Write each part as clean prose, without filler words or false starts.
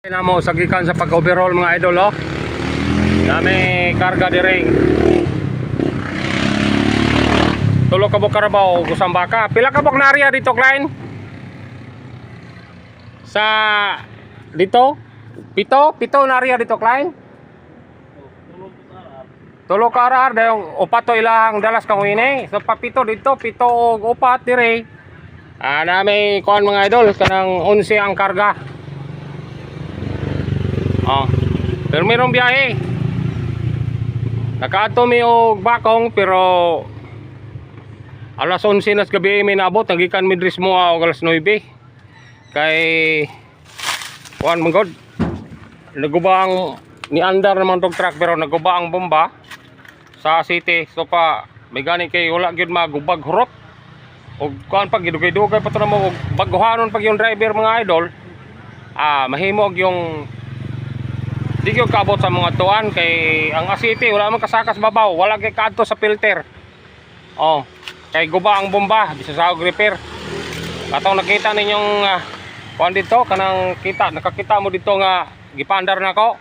Na mo sagikan sa pag-overhaul mga idol, oh. Nami karga direng. Tulo ka bok karabaw gusang baka. Pila ka bok nariya dito, Klein? Sa dito? Pito nariya dito, Klein? Tulo ka arar dayong upat to ilang dalas kang wini. So papito dito, pito og upat dire. Nami kuan mga idol kanang 11 ang karga. Pero mayroong biyahe. Nakaato mi og bakong pero alas 11 nas gabi may naabot. Nagikan mi dris mo og alas 9. Kay kuan man god. Nagubang ni andar naman tog truck pero naguba ang bomba sa city. So pa may gani kay wala gyud magubag hurot. Og kuan pag gidugay-dugay pa to mo og baguhanon pag yung driver mga idol. Mahimo og yung di ko kabot sa mga tuan kay ang asiti wala man kasakas babaw, wala kay kadto sa filter. Kay guba ang bomba bisa sa repair. Atong nakita ninyong kuan dito kanang nakakita mo dito nga gipandar nako.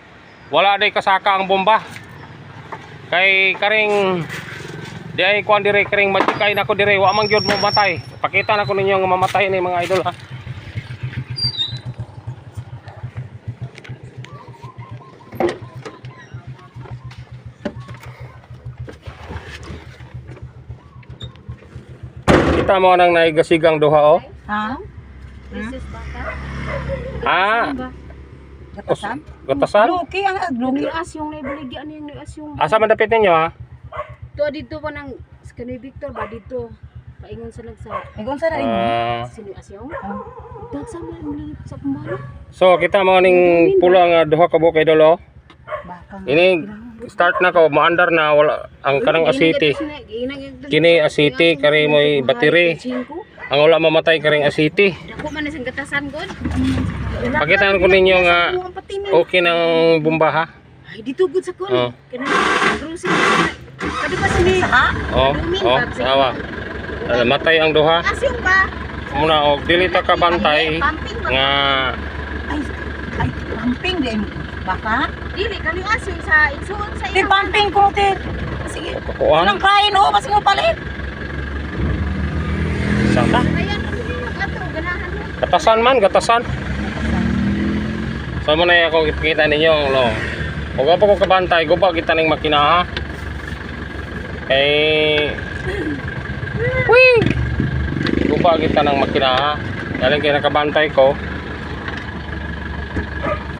Wala day kasaka ang bomba. Kay karing di ay kuan dire karing matikay nako dire wa man gyud mo matay. Pakita nako ninyo nga mamatay ni mga idol, ha. Kita mo nang naigasigang duha, oh. Gatasan? Gatasan? Luki ang agluki. Nias yung naibaligyan niya nias yung. Asa man dapit ninyo, ha? To dito pa nang Kanoy Victor ba dito. Paingon sa nagsa. Igon sa rin. Sino asyong? Dag sa mga sa kumbalo. So kita mo ning pula nga duha ka bukay dolo. Bakang. Ini start na ko maandar na wala ang kanang asiti. Kini asiti kari moy battery. Ang wala mamatay karing asiti. Dako man na sing gatasan god. Pakita ko ninyo nga okay nang bomba, ha. Ay dito gud sa kon. Kanang grocery. Kadi pa sini. Awa. Matay ang duha. Asyong ba? Muna og dili ta ka bantay nga Ay, pumping din. Baka? Dili kani asyong sa igsuon sa Di pumping ko, Tir. Sige. kuan. Anong kain, oh. Kasi mo palit. Saka. Ayan ano yung ato ganahan mo. Gatasan. So muna ako ipakita ninyo lo. Ug apa ko kabantay guba kita ning makina, ha. Guba kita ng makina, ha. Galing kay nakabantay ko.